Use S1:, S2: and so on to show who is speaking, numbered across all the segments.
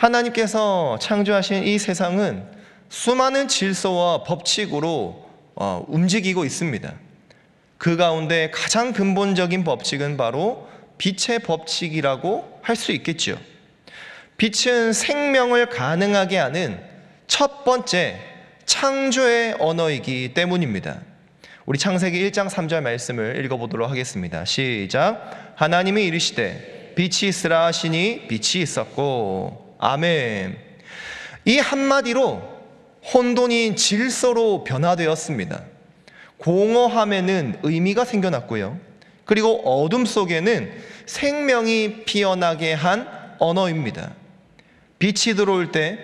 S1: 하나님께서 창조하신 이 세상은 수많은 질서와 법칙으로 움직이고 있습니다. 그 가운데 가장 근본적인 법칙은 바로 빛의 법칙이라고 할 수 있겠죠. 빛은 생명을 가능하게 하는 첫 번째 창조의 언어이기 때문입니다. 우리 창세기 1장 3절 말씀을 읽어보도록 하겠습니다. 시작. 하나님이 이르시되 빛이 있으라 하시니 빛이 있었고. 아멘. 이 한마디로 혼돈이 질서로 변화되었습니다. 공허함에는 의미가 생겨났고요. 그리고 어둠 속에는 생명이 피어나게 한 언어입니다. 빛이 들어올 때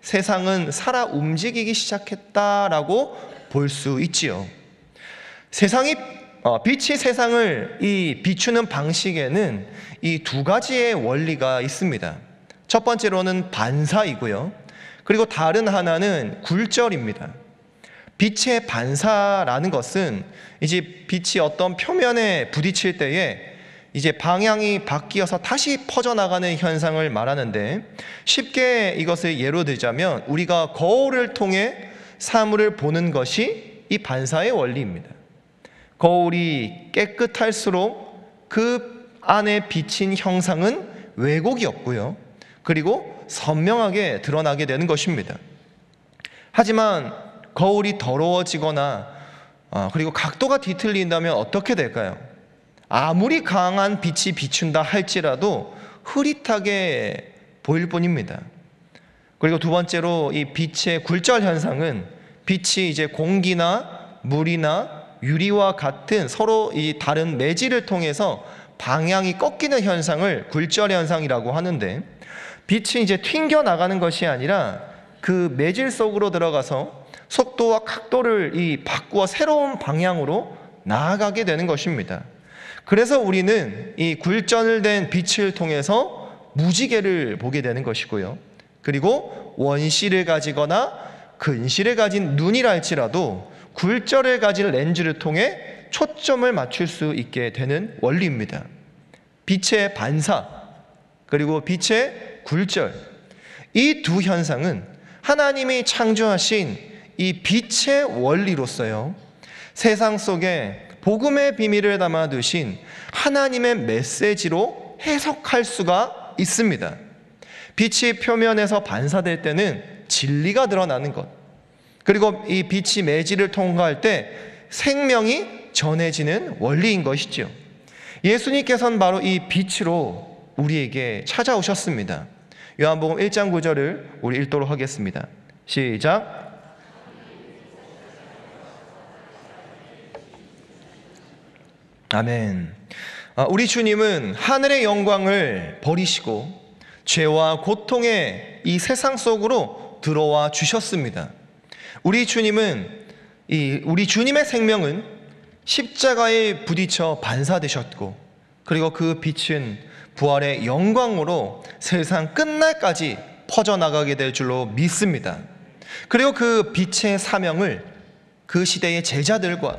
S1: 세상은 살아 움직이기 시작했다라고 볼 수 있지요. 빛이 세상을 비추는 방식에는 이 두 가지의 원리가 있습니다. 첫 번째로는 반사이고요. 그리고 다른 하나는 굴절입니다. 빛의 반사라는 것은 이제 빛이 어떤 표면에 부딪힐 때에 이제 방향이 바뀌어서 다시 퍼져나가는 현상을 말하는데, 쉽게 이것을 예로 들자면 우리가 거울을 통해 사물을 보는 것이 이 반사의 원리입니다. 거울이 깨끗할수록 그 안에 비친 형상은 왜곡이 없고요. 그리고 선명하게 드러나게 되는 것입니다. 하지만 거울이 더러워지거나 그리고 각도가 뒤틀린다면 어떻게 될까요? 아무리 강한 빛이 비춘다 할지라도 흐릿하게 보일 뿐입니다. 그리고 두 번째로 이 빛의 굴절 현상은 빛이 이제 공기나 물이나 유리와 같은 서로 이 다른 매질을 통해서 방향이 꺾이는 현상을 굴절 현상이라고 하는데, 빛이 이제 튕겨 나가는 것이 아니라 그 매질 속으로 들어가서 속도와 각도를 바꾸어 새로운 방향으로 나아가게 되는 것입니다. 그래서 우리는 이 굴절된 빛을 통해서 무지개를 보게 되는 것이고요. 그리고 원시를 가지거나 근시를 가진 눈이라 할지라도 굴절을 가진 렌즈를 통해 초점을 맞출 수 있게 되는 원리입니다. 빛의 반사 그리고 빛의 굴절, 이 두 현상은 하나님이 창조하신 이 빛의 원리로서요, 세상 속에 복음의 비밀을 담아두신 하나님의 메시지로 해석할 수가 있습니다. 빛이 표면에서 반사될 때는 진리가 드러나는 것, 그리고 이 빛이 매질을 통과할 때 생명이 전해지는 원리인 것이죠. 예수님께서는 바로 이 빛으로 우리에게 찾아오셨습니다. 요한복음 1장 9절을 우리 읽도록 하겠습니다. 시작. 아멘. 우리 주님은 하늘의 영광을 버리시고 죄와 고통의 이 세상 속으로 들어와 주셨습니다. 우리 주님의 생명은 십자가에 부딪혀 반사되셨고, 그리고 그 빛은 부활의 영광으로 세상 끝날까지 퍼져나가게 될 줄로 믿습니다. 그리고 그 빛의 사명을 그 시대의 제자들과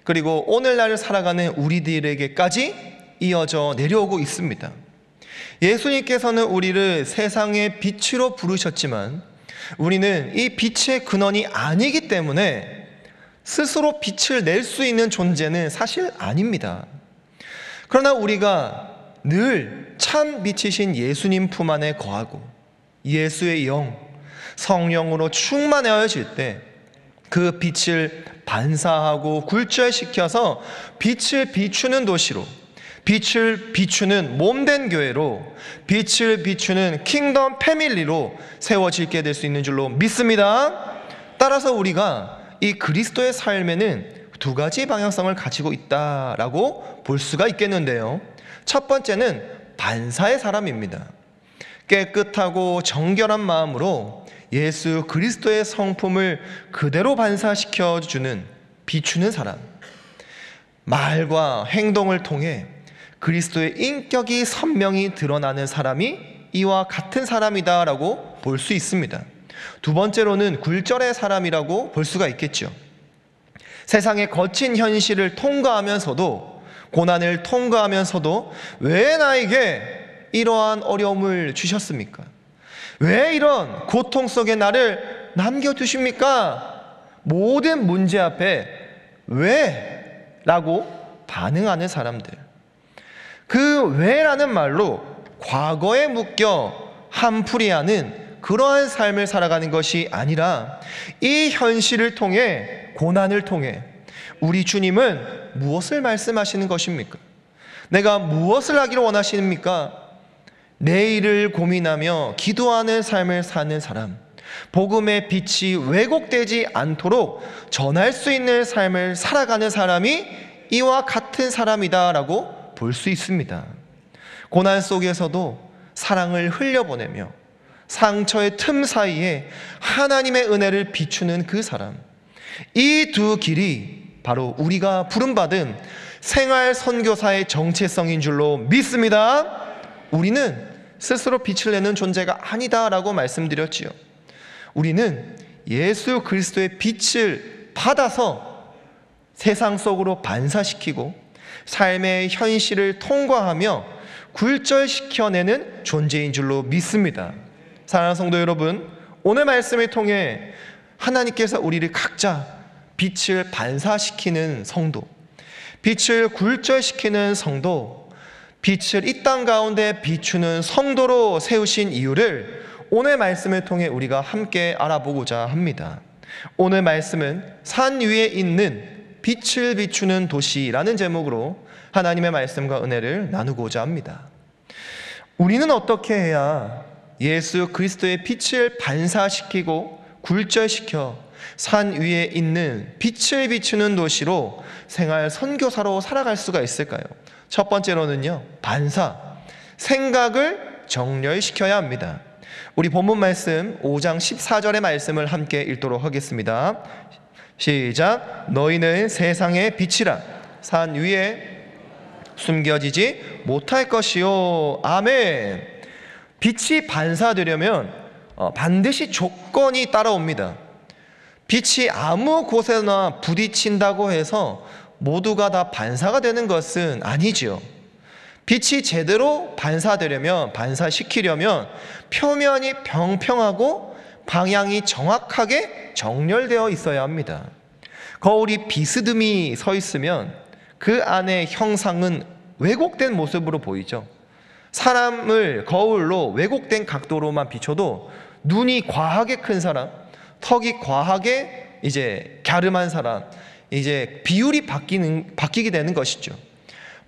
S1: 그리고 오늘날을 살아가는 우리들에게까지 이어져 내려오고 있습니다. 예수님께서는 우리를 세상의 빛으로 부르셨지만 우리는 이 빛의 근원이 아니기 때문에 스스로 빛을 낼 수 있는 존재는 사실 아닙니다. 그러나 우리가 늘 참 빛이신 예수님 품 안에 거하고 예수의 영, 성령으로 충만해질 때 그 빛을 반사하고 굴절시켜서 빛을 비추는 도시로, 빛을 비추는 몸된 교회로, 빛을 비추는 킹덤 패밀리로 세워지게 될 수 있는 줄로 믿습니다. 따라서 우리가 이 그리스도의 삶에는 두 가지 방향성을 가지고 있다라고 볼 수가 있겠는데요. 첫 번째는 반사의 사람입니다. 깨끗하고 정결한 마음으로 예수 그리스도의 성품을 그대로 반사시켜주는, 비추는 사람, 말과 행동을 통해 그리스도의 인격이 선명히 드러나는 사람이 이와 같은 사람이다라고 볼 수 있습니다. 두 번째로는 굴절의 사람이라고 볼 수가 있겠죠. 세상의 거친 현실을 통과하면서도, 고난을 통과하면서도 왜 나에게 이러한 어려움을 주셨습니까? 왜 이런 고통 속에 나를 남겨두십니까? 모든 문제 앞에 왜? 라고 반응하는 사람들. 그 왜라는 말로 과거에 묶여 한풀이하는 그러한 삶을 살아가는 것이 아니라 이 현실을 통해, 고난을 통해 우리 주님은 무엇을 말씀하시는 것입니까? 내가 무엇을 하기를 원하십니까? 내일을 고민하며 기도하는 삶을 사는 사람, 복음의 빛이 왜곡되지 않도록 전할 수 있는 삶을 살아가는 사람이 이와 같은 사람이다라고 볼 수 있습니다. 고난 속에서도 사랑을 흘려보내며 상처의 틈 사이에 하나님의 은혜를 비추는 그 사람, 이 두 길이 바로 우리가 부름받은 생활 선교사의 정체성인 줄로 믿습니다. 우리는 스스로 빛을 내는 존재가 아니다라고 말씀드렸지요. 우리는 예수 그리스도의 빛을 받아서 세상 속으로 반사시키고 삶의 현실을 통과하며 굴절시켜내는 존재인 줄로 믿습니다. 사랑하는 성도 여러분, 오늘 말씀을 통해 하나님께서 우리를 각자 빛을 반사시키는 성도, 빛을 굴절시키는 성도, 빛을 이 땅 가운데 비추는 성도로 세우신 이유를 오늘 말씀을 통해 우리가 함께 알아보고자 합니다. 오늘 말씀은 산 위에 있는 빛을 비추는 도시라는 제목으로 하나님의 말씀과 은혜를 나누고자 합니다. 우리는 어떻게 해야 예수 그리스도의 빛을 반사시키고 굴절시켜 산 위에 있는 빛을 비추는 도시로 생활 선교사로 살아갈 수가 있을까요? 첫 번째로는요, 반사, 생각을 정렬시켜야 합니다. 우리 본문 말씀 5장 14절의 말씀을 함께 읽도록 하겠습니다. 시작. 너희는 세상의 빛이라. 산 위에 숨겨지지 못할 것이요. 아멘. 빛이 반사되려면 반드시 조건이 따라옵니다. 빛이 아무 곳에나 부딪힌다고 해서 모두가 다 반사가 되는 것은 아니지요. 빛이 제대로 반사되려면, 반사시키려면 표면이 평평하고 방향이 정확하게 정렬되어 있어야 합니다. 거울이 비스듬히 서 있으면 그 안의 형상은 왜곡된 모습으로 보이죠. 사람을 거울로 왜곡된 각도로만 비춰도 눈이 과하게 큰 사람, 턱이 과하게 갸름한 사람, 비율이 바뀌게 되는 것이죠.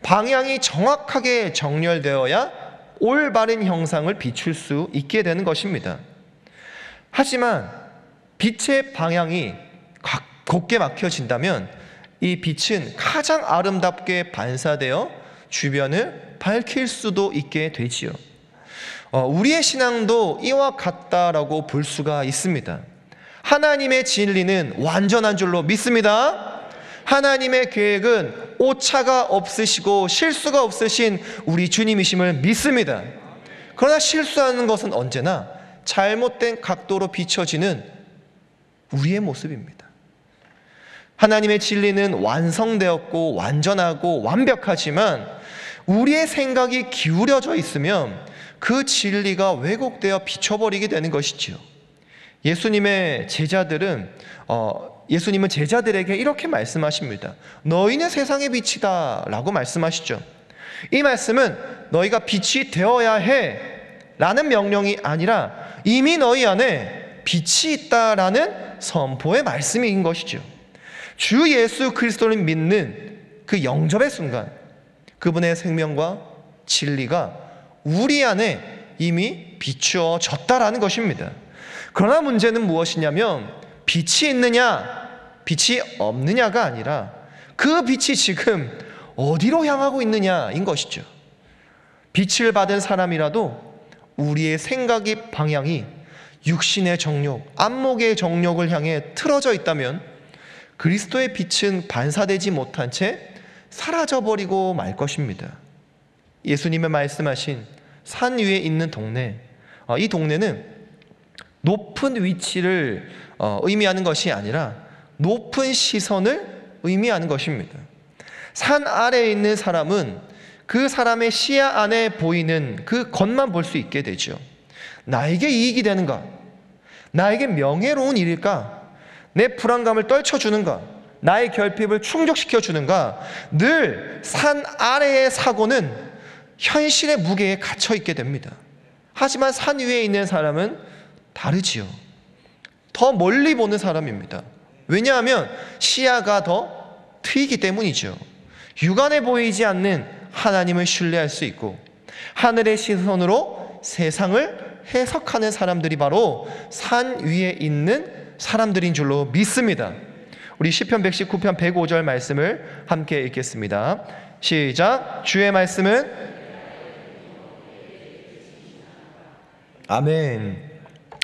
S1: 방향이 정확하게 정렬되어야 올바른 형상을 비출 수 있게 되는 것입니다. 하지만 빛의 방향이 곱게 막혀진다면 이 빛은 가장 아름답게 반사되어 주변을 밝힐 수도 있게 되지요. 우리의 신앙도 이와 같다라고 볼 수가 있습니다. 하나님의 진리는 완전한 줄로 믿습니다. 하나님의 계획은 오차가 없으시고 실수가 없으신 우리 주님이심을 믿습니다. 그러나 실수하는 것은 언제나 잘못된 각도로 비춰지는 우리의 모습입니다. 하나님의 진리는 완성되었고 완전하고 완벽하지만 우리의 생각이 기울여져 있으면 그 진리가 왜곡되어 비춰버리게 되는 것이지요. 예수님은 제자들에게 이렇게 말씀하십니다. 너희는 세상의 빛이다 라고 말씀하시죠. 이 말씀은 너희가 빛이 되어야 해 라는 명령이 아니라 이미 너희 안에 빛이 있다라는 선포의 말씀인 것이죠. 주 예수 그리스도를 믿는 그 영접의 순간 그분의 생명과 진리가 우리 안에 이미 비추어졌다라는 것입니다. 그러나 문제는 무엇이냐면 빛이 있느냐 빛이 없느냐가 아니라 그 빛이 지금 어디로 향하고 있느냐인 것이죠. 빛을 받은 사람이라도 우리의 생각의 방향이 육신의 정욕, 안목의 정욕을 향해 틀어져 있다면 그리스도의 빛은 반사되지 못한 채 사라져버리고 말 것입니다. 예수님의 말씀하신 산 위에 있는 동네, 이 동네는 높은 위치를 의미하는 것이 아니라 높은 시선을 의미하는 것입니다. 산 아래에 있는 사람은 그 사람의 시야 안에 보이는 그 것만 볼 수 있게 되죠. 나에게 이익이 되는가? 나에게 명예로운 일일까? 내 불안감을 떨쳐주는가? 나의 결핍을 충족시켜주는가? 늘 산 아래의 사고는 현실의 무게에 갇혀 있게 됩니다. 하지만 산 위에 있는 사람은 다르지요. 더 멀리 보는 사람입니다. 왜냐하면 시야가 더 트이기 때문이죠. 육안에 보이지 않는 하나님을 신뢰할 수 있고 하늘의 시선으로 세상을 해석하는 사람들이 바로 산 위에 있는 사람들인 줄로 믿습니다. 우리 시편 119편 105절 말씀을 함께 읽겠습니다. 시작. 주의 말씀은 아멘.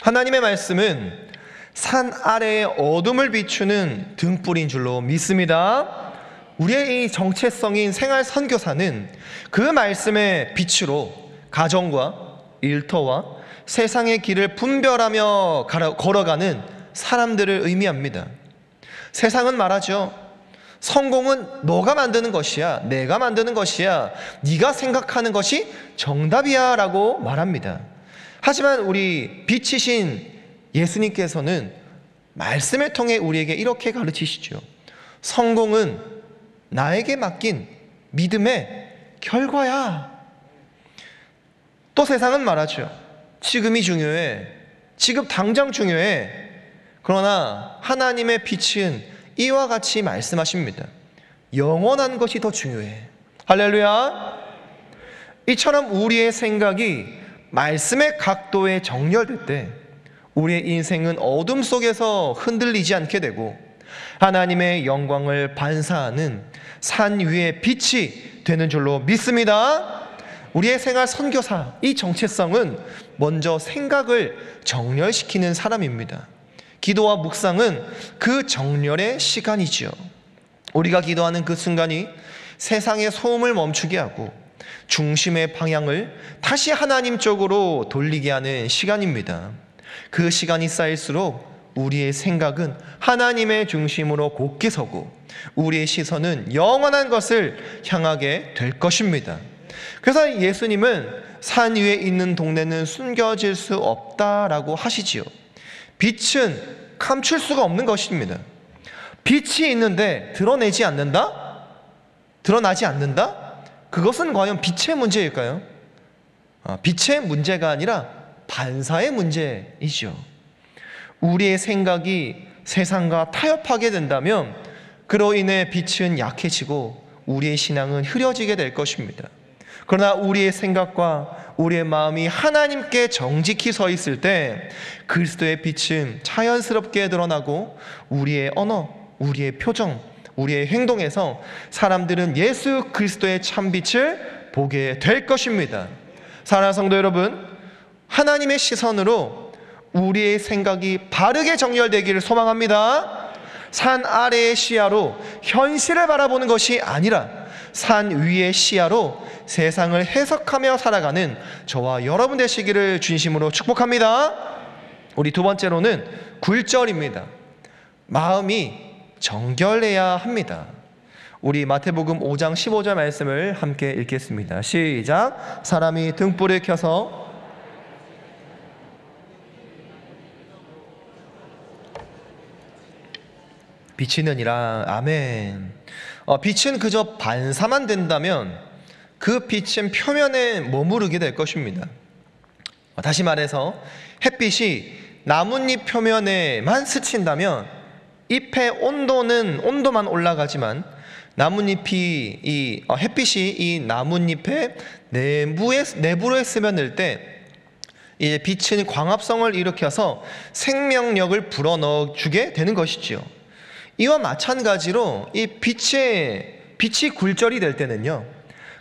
S1: 하나님의 말씀은 산 아래의 어둠을 비추는 등불인 줄로 믿습니다. 우리의 이 정체성인 생활 선교사는 그 말씀의 빛으로 가정과 일터와 세상의 길을 분별하며 걸어가는 사람들을 의미합니다. 세상은 말하죠. 성공은 너가 만드는 것이야. 내가 만드는 것이야. 네가 생각하는 것이 정답이야 라고 말합니다. 하지만 우리 빛이신 예수님께서는 말씀을 통해 우리에게 이렇게 가르치시죠. 성공은 나에게 맡긴 믿음의 결과야. 또 세상은 말하죠. 지금이 중요해. 지금 당장 중요해. 그러나 하나님의 빛은 이와 같이 말씀하십니다. 영원한 것이 더 중요해. 할렐루야. 이처럼 우리의 생각이 말씀의 각도에 정렬될 때 우리의 인생은 어둠 속에서 흔들리지 않게 되고 하나님의 영광을 반사하는 산 위의 빛이 되는 줄로 믿습니다. 우리의 생활 선교사, 이 정체성은 먼저 생각을 정렬시키는 사람입니다. 기도와 묵상은 그 정렬의 시간이지요. 우리가 기도하는 그 순간이 세상의 소음을 멈추게 하고 중심의 방향을 다시 하나님 쪽으로 돌리게 하는 시간입니다. 그 시간이 쌓일수록 우리의 생각은 하나님의 중심으로 곧게 서고 우리의 시선은 영원한 것을 향하게 될 것입니다. 그래서 예수님은 산 위에 있는 동네는 숨겨질 수 없다라고 하시지요. 빛은 감출 수가 없는 것입니다. 빛이 있는데 드러나지 않는다? 그것은 과연 빛의 문제일까요? 빛의 문제가 아니라 반사의 문제이죠. 우리의 생각이 세상과 타협하게 된다면 그로 인해 빛은 약해지고 우리의 신앙은 흐려지게 될 것입니다. 그러나 우리의 생각과 우리의 마음이 하나님께 정직히 서 있을 때 그리스도의 빛은 자연스럽게 드러나고 우리의 언어, 우리의 표정, 우리의 행동에서 사람들은 예수 그리스도의 참빛을 보게 될 것입니다. 사랑하는 성도 여러분, 하나님의 시선으로 우리의 생각이 바르게 정렬되기를 소망합니다. 산 아래의 시야로 현실을 바라보는 것이 아니라 산 위의 시야로 세상을 해석하며 살아가는 저와 여러분 되시기를 진심으로 축복합니다. 우리 두 번째로는 굴절입니다. 마음이 정결해야 합니다. 우리 마태복음 5장 15절 말씀을 함께 읽겠습니다. 시작. 사람이 등불을 켜서 비치느니라. 아멘. 빛은 그저 반사만 된다면 그 빛은 표면에 머무르게 될 것입니다. 다시 말해서 햇빛이 나뭇잎 표면에만 스친다면 잎의 온도만 올라가지만 햇빛이 이 나뭇잎의 내부로 스며들 때 이제 빛은 광합성을 일으켜서 생명력을 불어넣어 주게 되는 것이지요. 이와 마찬가지로 이 빛이 굴절이 될 때는요,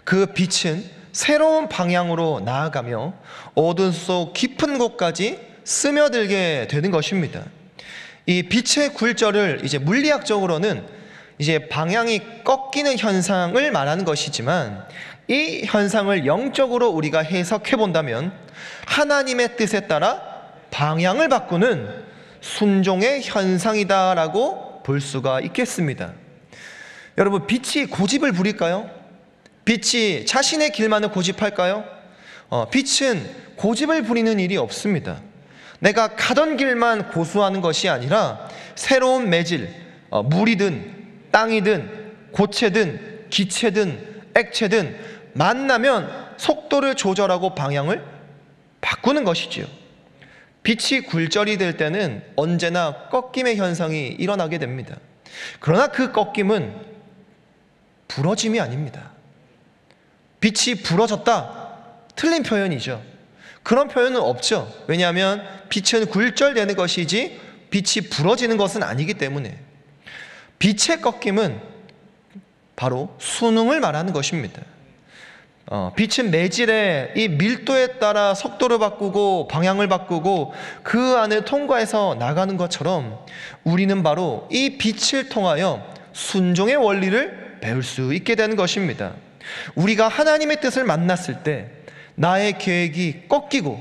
S1: 그 빛은 새로운 방향으로 나아가며 어둠 속 깊은 곳까지 스며들게 되는 것입니다. 이 빛의 굴절을 이제 물리학적으로는 이제 방향이 꺾이는 현상을 말하는 것이지만 이 현상을 영적으로 우리가 해석해 본다면 하나님의 뜻에 따라 방향을 바꾸는 순종의 현상이다라고 볼 수가 있겠습니다. 여러분, 빛이 고집을 부릴까요? 빛이 자신의 길만을 고집할까요? 빛은 고집을 부리는 일이 없습니다. 내가 가던 길만 고수하는 것이 아니라 새로운 매질, 물이든 땅이든 고체든 기체든 액체든 만나면 속도를 조절하고 방향을 바꾸는 것이지요. 빛이 굴절이 될 때는 언제나 꺾임의 현상이 일어나게 됩니다. 그러나 그 꺾임은 부러짐이 아닙니다. 빛이 부러졌다, 틀린 표현이죠. 그런 표현은 없죠. 왜냐하면 빛은 굴절되는 것이지 빛이 부러지는 것은 아니기 때문에. 빛의 꺾임은 바로 수능을 말하는 것입니다. 빛은 매질의 이 밀도에 따라 속도를 바꾸고 방향을 바꾸고 그 안을 통과해서 나가는 것처럼 우리는 바로 이 빛을 통하여 순종의 원리를 배울 수 있게 되는 것입니다. 우리가 하나님의 뜻을 만났을 때 나의 계획이 꺾이고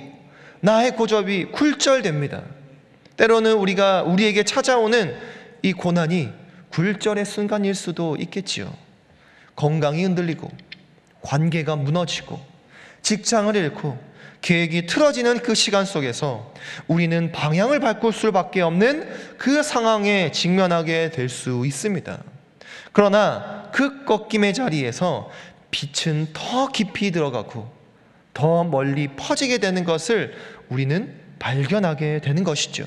S1: 나의 고집이 굴절됩니다. 때로는 우리에게 찾아오는 이 고난이 굴절의 순간일 수도 있겠지요. 건강이 흔들리고 관계가 무너지고 직장을 잃고 계획이 틀어지는 그 시간 속에서 우리는 방향을 바꿀 수밖에 없는 그 상황에 직면하게 될 수 있습니다. 그러나 그 꺾임의 자리에서 빛은 더 깊이 들어가고 더 멀리 퍼지게 되는 것을 우리는 발견하게 되는 것이죠.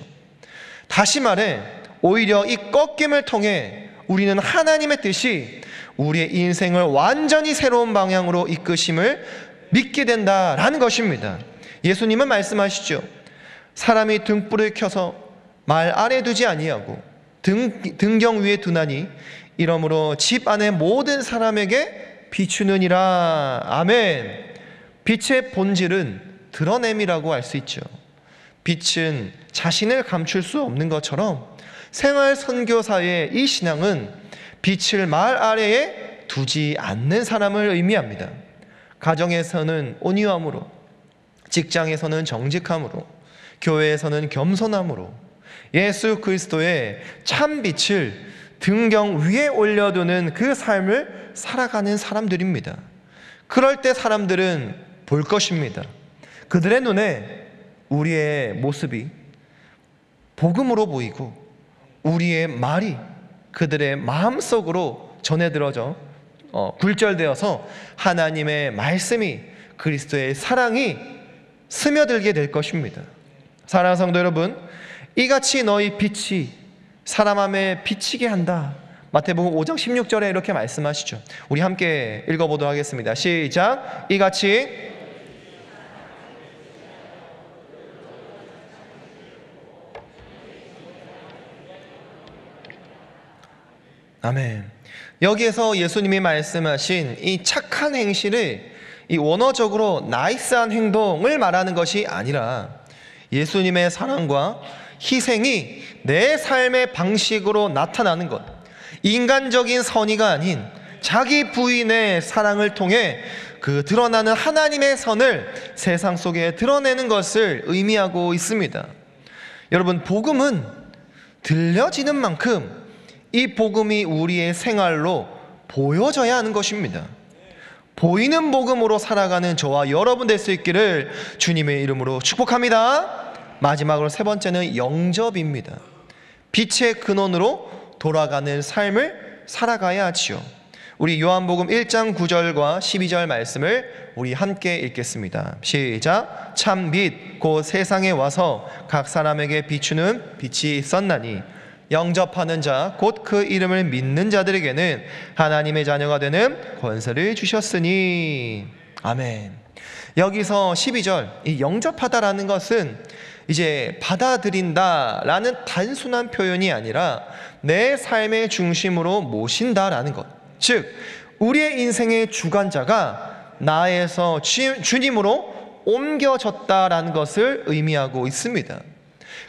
S1: 다시 말해 오히려 이 꺾임을 통해 우리는 하나님의 뜻이 우리의 인생을 완전히 새로운 방향으로 이끄심을 믿게 된다라는 것입니다. 예수님은 말씀하시죠. 사람이 등불을 켜서 말 아래 두지 아니하고 등경 위에 두나니 이러므로 집 안의 모든 사람에게 비추느니라. 아멘. 빛의 본질은 드러냄이라고 할 수 있죠. 빛은 자신을 감출 수 없는 것처럼 생활 선교사의 이 신앙은 빛을 말 아래에 두지 않는 사람을 의미합니다. 가정에서는 온유함으로, 직장에서는 정직함으로, 교회에서는 겸손함으로 예수 그리스도의 참 빛을 등경 위에 올려두는 그 삶을 살아가는 사람들입니다. 그럴 때 사람들은 볼 것입니다. 그들의 눈에 우리의 모습이 복음으로 보이고 우리의 말이 그들의 마음속으로 전해들어져 굴절되어서 하나님의 말씀이 그리스도의 사랑이 스며들게 될 것입니다. 사랑하는 성도 여러분, 이같이 너희 빛이 사람 앞에 비치게 한다. 마태복음 5장 16절에 이렇게 말씀하시죠. 우리 함께 읽어보도록 하겠습니다. 시작. 이같이 아멘. 여기에서 예수님이 말씀하신 이 착한 행실을 이 원어적으로 나이스한 행동을 말하는 것이 아니라 예수님의 사랑과 희생이 내 삶의 방식으로 나타나는 것, 인간적인 선의가 아닌 자기 부인의 사랑을 통해 그 드러나는 하나님의 선을 세상 속에 드러내는 것을 의미하고 있습니다. 여러분, 복음은 들려지는 만큼 이 복음이 우리의 생활로 보여져야 하는 것입니다. 보이는 복음으로 살아가는 저와 여러분 될 수 있기를 주님의 이름으로 축복합니다. 마지막으로 세 번째는 영접입니다. 빛의 근원으로 돌아가는 삶을 살아가야 하지요. 우리 요한복음 1장 9절과 12절 말씀을 우리 함께 읽겠습니다. 시작. 참 빛 곧 세상에 와서 각 사람에게 비추는 빛이 있었나니 영접하는 자 곧 그 이름을 믿는 자들에게는 하나님의 자녀가 되는 권세를 주셨으니. 아멘. 여기서 12절 이 영접하다라는 것은 이제 받아들인다라는 단순한 표현이 아니라 내 삶의 중심으로 모신다라는 것. 즉 우리의 인생의 주관자가 나에서 주님으로 옮겨졌다라는 것을 의미하고 있습니다.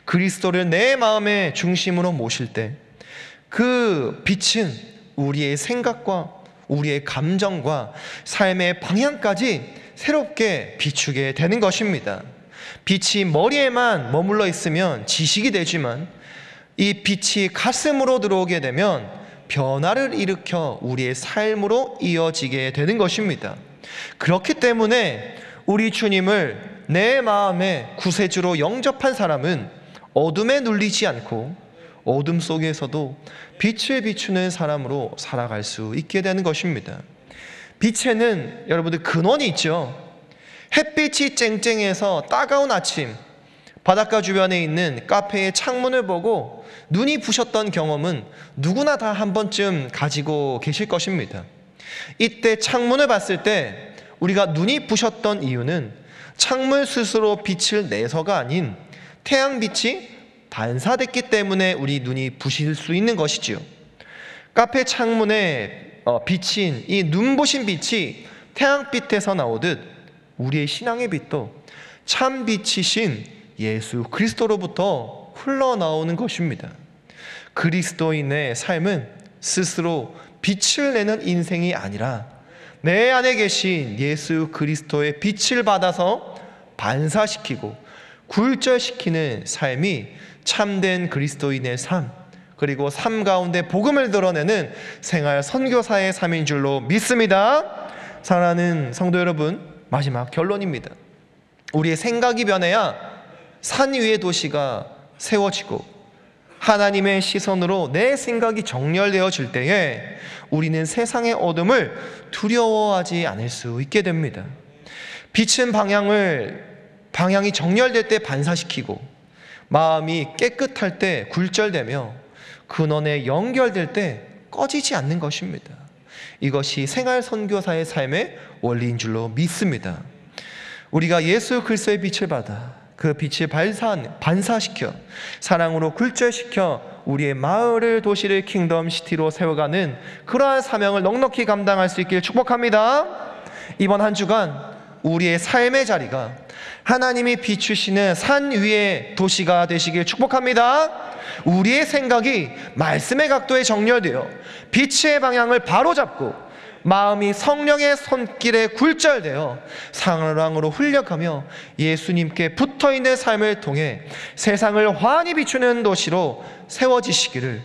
S1: 그리스도를 내 마음의 중심으로 모실 때 그 빛은 우리의 생각과 우리의 감정과 삶의 방향까지 새롭게 비추게 되는 것입니다. 빛이 머리에만 머물러 있으면 지식이 되지만 이 빛이 가슴으로 들어오게 되면 변화를 일으켜 우리의 삶으로 이어지게 되는 것입니다. 그렇기 때문에 우리 주님을 내 마음의 구세주로 영접한 사람은 어둠에 눌리지 않고 어둠 속에서도 빛을 비추는 사람으로 살아갈 수 있게 되는 것입니다. 빛에는 여러분들 근원이 있죠. 햇빛이 쨍쨍해서 따가운 아침, 바닷가 주변에 있는 카페의 창문을 보고 눈이 부셨던 경험은 누구나 다 한 번쯤 가지고 계실 것입니다. 이때 창문을 봤을 때 우리가 눈이 부셨던 이유는 창문 스스로 빛을 내서가 아닌 태양빛이 반사됐기 때문에 우리 눈이 부실 수 있는 것이지요. 카페 창문에 비친 이 눈부신 빛이 태양빛에서 나오듯 우리의 신앙의 빛도 참 빛이신 예수 그리스도로부터 흘러나오는 것입니다. 그리스도인의 삶은 스스로 빛을 내는 인생이 아니라 내 안에 계신 예수 그리스도의 빛을 받아서 반사시키고 굴절시키는 삶이 참된 그리스도인의 삶, 그리고 삶 가운데 복음을 드러내는 생활 선교사의 삶인 줄로 믿습니다. 사랑하는 성도 여러분, 마지막 결론입니다. 우리의 생각이 변해야 산 위의 도시가 세워지고 하나님의 시선으로 내 생각이 정렬되어질 때에 우리는 세상의 어둠을 두려워하지 않을 수 있게 됩니다. 빛은 방향이 정렬될 때 반사시키고 마음이 깨끗할 때 굴절되며 근원에 연결될 때 꺼지지 않는 것입니다. 이것이 생활 선교사의 삶의 원리인 줄로 믿습니다. 우리가 예수 그리스도의 빛을 받아 그 빛을 반사시켜 사랑으로 굴절시켜 우리의 마을을, 도시를 킹덤 시티로 세워가는 그러한 사명을 넉넉히 감당할 수 있길 축복합니다. 이번 한 주간 우리의 삶의 자리가 하나님이 비추시는 산 위의 도시가 되시길 축복합니다. 우리의 생각이 말씀의 각도에 정렬되어 빛의 방향을 바로잡고 마음이 성령의 손길에 굴절되어 사랑으로 훈련하며 예수님께 붙어있는 삶을 통해 세상을 환히 비추는 도시로 세워지시기를,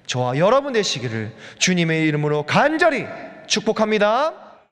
S1: 저와 여러분 되시기를 주님의 이름으로 간절히 축복합니다.